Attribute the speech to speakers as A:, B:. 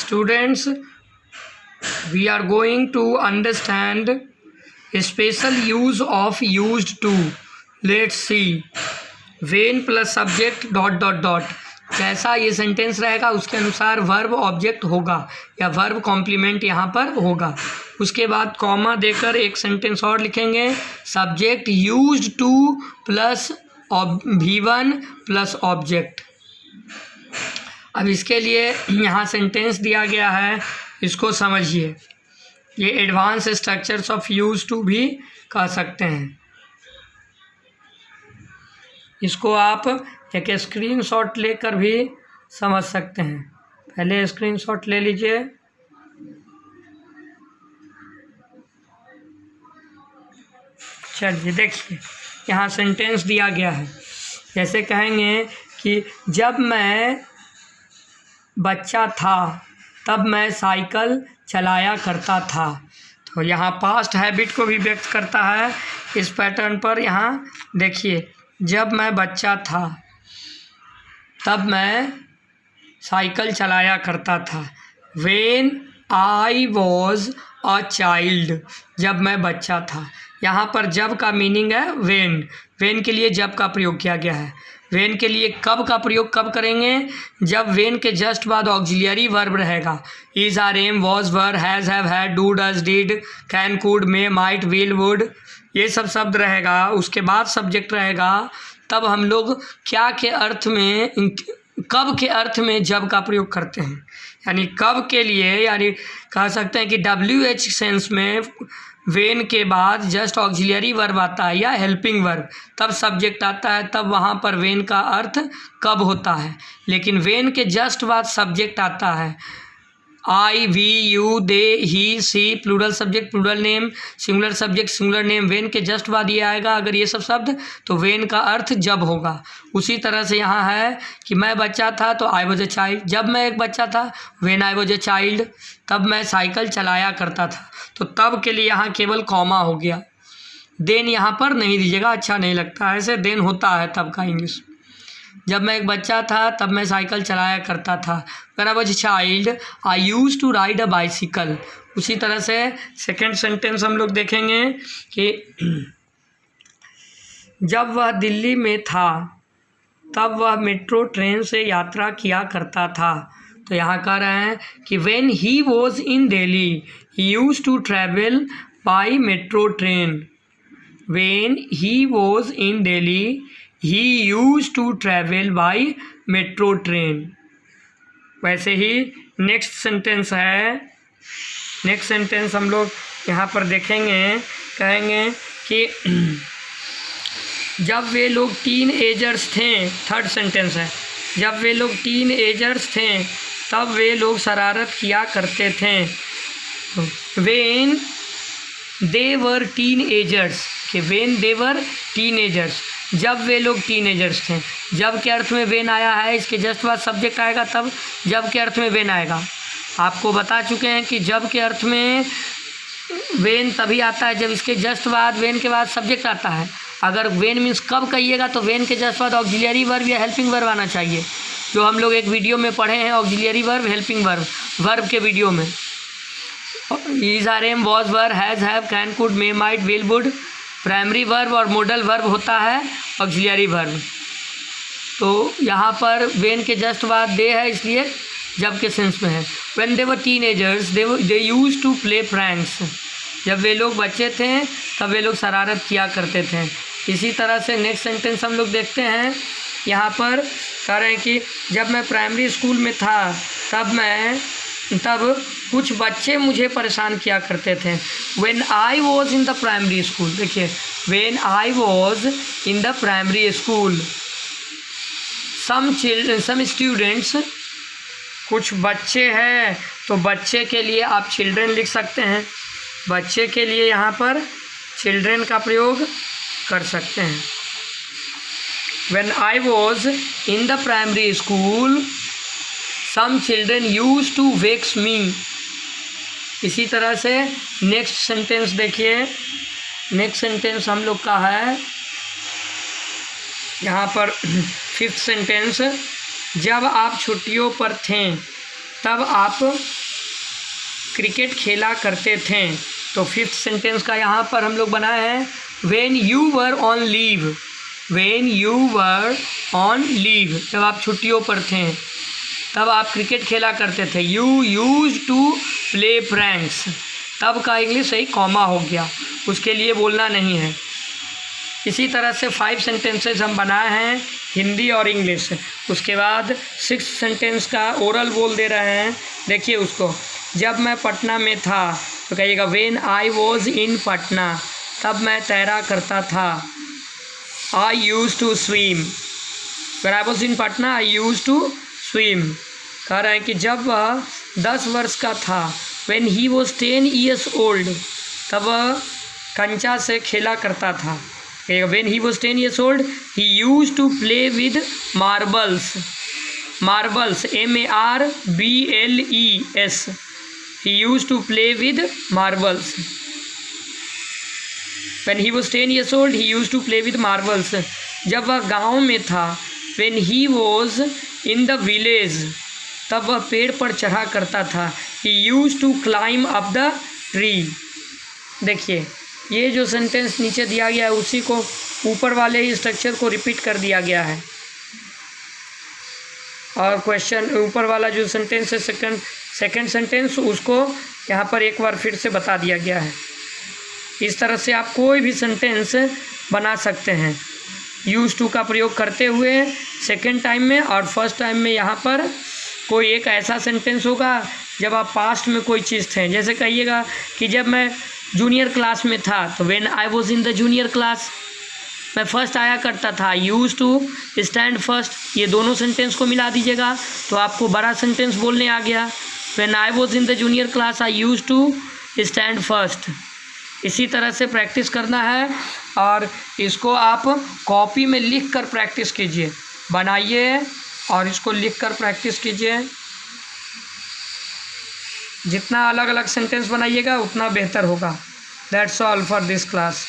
A: Students, we are going to understand a special use of used to. Let's see. When plus subject ... कैसा ये sentence रहेगा, उसके अनुसार verb object होगा या वर्ब कॉम्प्लीमेंट यहाँ पर होगा। उसके बाद कॉमा देकर एक सेंटेंस और लिखेंगे, subject used two plus V1 plus object. अब इसके लिए यहाँ सेंटेंस दिया गया है, इसको समझिए। ये advance structures of use to भी कह सकते हैं। इसको आप एक स्क्रीनशॉट लेकर भी समझ सकते हैं। पहले स्क्रीनशॉट ले लीजिए। चलिए देखिए, यहाँ सेंटेंस दिया गया है। जैसे कहेंगे कि जब मैं बच्चा था तब मैं साइकिल चलाया करता था। तो यहाँ पास्ट हैबिट को भी व्यक्त करता है इस पैटर्न पर। यहाँ देखिए, जब मैं बच्चा था तब मैं साइकिल चलाया करता था। When I was a child, जब मैं बच्चा था। यहाँ पर जब का मीनिंग है when। when के लिए जब का प्रयोग किया गया है। when के लिए कब का प्रयोग कब करेंगे, जब when के जस्ट बाद ऑक्सिलियरी वर्ब रहेगा। is, are, am, was, were, has, have, had, do, does, did, can, could, may, might, will, would, ये सब शब्द रहेगा। उसके बाद सब्जेक्ट रहेगा। तब हम लोग क्या के अर्थ में, कब के अर्थ में जब का प्रयोग करते हैं। यानी कब के लिए, यानी कह सकते हैं कि WH सेंस में वेन के बाद जस्ट ऑक्सिलियरी वर्ब आता है या हेल्पिंग वर्ब, तब सब्जेक्ट आता है, तब वहाँ पर वेन का अर्थ कब होता है। लेकिन वेन के जस्ट बाद सब्जेक्ट आता है। I, we, you, they, he, she, plural subject plural name, singular subject singular name. When के जस्ट बाद ये आएगा अगर ये सब शब्द, तो वेन का अर्थ जब होगा। उसी तरह से यहाँ है कि मैं बच्चा था तो I was a child, जब मैं एक बच्चा था when I was a child, तब मैं साइकिल चलाया करता था। तो तब के लिए यहाँ केवल कॉमा हो गया। देन यहाँ पर नहीं दीजिएगा, अच्छा नहीं लगता। ऐसे देन होता है तब का इंग्लिश। जब मैं एक बच्चा था तब मैं साइकिल चलाया करता था। When I was a child, I used to ride a bicycle। उसी तरह से सेकेंड सेंटेंस हम लोग देखेंगे कि जब वह दिल्ली में था तब वह मेट्रो ट्रेन से यात्रा किया करता था। तो यहाँ कह रहे हैं कि when he was in Delhi, he used to travel by metro train। When he was in Delhi, he used to travel by metro train। वैसे ही नेक्स्ट सेंटेंस है। नेक्स्ट सेंटेंस हम लोग यहाँ पर देखेंगे, कहेंगे कि जब वे लोग टीन एजर्स थे। थर्ड सेंटेंस है, जब वे लोग टीन एजर्स थे तब वे लोग शरारत किया करते थे। When they were teenagers, कि when they were teenagers, जब वे लोग टीनेजर्स थे। जब के अर्थ में वेन आया है, इसके जस्ट बाद सब्जेक्ट आएगा, तब जब के अर्थ में वेन आएगा। आपको बता चुके हैं कि जब के अर्थ में वेन तभी आता है जब इसके जस्ट बाद वेन के बाद सब्जेक्ट आता है। अगर वेन मीन्स कब कहिएगा तो वेन के जस्ट बाद ऑक्सिलियरी वर्ब या हेल्पिंग वर्ब आना चाहिए, जो हम लोग एक वीडियो में पढ़े हैं, auxiliary verb helping verb, verb के वीडियो में। is, are, am, was, were, has, have, can, could, may, might, will, would primary verb और मॉडल वर्ब होता है ऑक्सिलियरी वर्ब। तो यहाँ पर वेन के जस्ट बाद दे है, इसलिए जब के सेंस में है। When they were teenagers, they used to play pranks। जब वे लोग बच्चे थे तब वे लोग शरारत किया करते थे। इसी तरह से नेक्स्ट सेंटेंस हम लोग देखते हैं। यहाँ पर कह रहे हैं कि जब मैं प्राइमरी स्कूल में था तब कुछ बच्चे मुझे परेशान किया करते थे। When I was in the primary school, देखिए, when I was in the primary school, some students, कुछ बच्चे हैं, तो बच्चे के लिए आप चिल्ड्रेन लिख सकते हैं। बच्चे के लिए यहाँ पर चिल्ड्रेन का प्रयोग कर सकते हैं। When I was in the primary school, some children used to vex me। इसी तरह से नेक्स्ट सेंटेंस देखिए। नेक्स्ट सेंटेंस हम लोग का है यहाँ पर फिफ्थ सेंटेंस, जब आप छुट्टियों पर थे तब आप क्रिकेट खेला करते थे। तो फिफ्थ सेंटेंस का यहाँ पर हम लोग बनाए हैं when you were on leave. When you were on leave, जब आप छुट्टियों पर थे तब आप क्रिकेट खेला करते थे। You use to play pranks, तब का इंग्लिश सही कॉमा हो गया, उसके लिए बोलना नहीं है। इसी तरह से 5 सेंटेंसेस हम बनाए हैं हिंदी और इंग्लिश। उसके बाद 6 सेंटेंस का ओरल बोल दे रहे हैं। देखिए उसको, जब मैं पटना में था तो कहिएगा when I was in Patna, तब मैं तैरा करता था। I use to swim, when I was in Patna I use to swim. कह रहे हैं कि जब वह 10 वर्ष का था, when he was 10 years old, तब वह कंचा से खेला करता था। When he was 10 years old he use to play with marbles. Marbles MARBLES, he used to play with marbles. When he was 10 years old he used to play with marbles. जब वह गांव में था, when he was in the village, तब वह पेड़ पर चढ़ा करता था। he used to climb up the tree. देखिए ये जो सेंटेंस नीचे दिया गया है उसी को ऊपर वाले ही स्ट्रक्चर को रिपीट कर दिया गया है। और क्वेश्चन ऊपर वाला जो सेंटेंस है सेकंड सेंटेंस, उसको यहाँ पर एक बार फिर से बता दिया गया है। इस तरह से आप कोई भी सेंटेंस बना सकते हैं यूज़ टू का प्रयोग करते हुए सेकंड टाइम में। और फर्स्ट टाइम में यहाँ पर कोई एक ऐसा सेंटेंस होगा जब आप पास्ट में कोई चीज़ थे। जैसे कहिएगा कि जब मैं जूनियर क्लास में था, तो when I was in the junior class, मैं फर्स्ट आया करता था। यूज़ टू स्टैंड फर्स्ट, ये दोनों सेंटेंस को मिला दीजिएगा तो आपको बड़ा सेंटेंस बोलने आ गया। When I was in the junior class I use to stand first. इसी तरह से प्रैक्टिस करना है और इसको आप कॉपी में लिख कर प्रैक्टिस कीजिए, बनाइए और इसको लिख कर प्रैक्टिस कीजिए। जितना अलग अलग सेंटेंस बनाइएगा उतना बेहतर होगा। That's all for this class.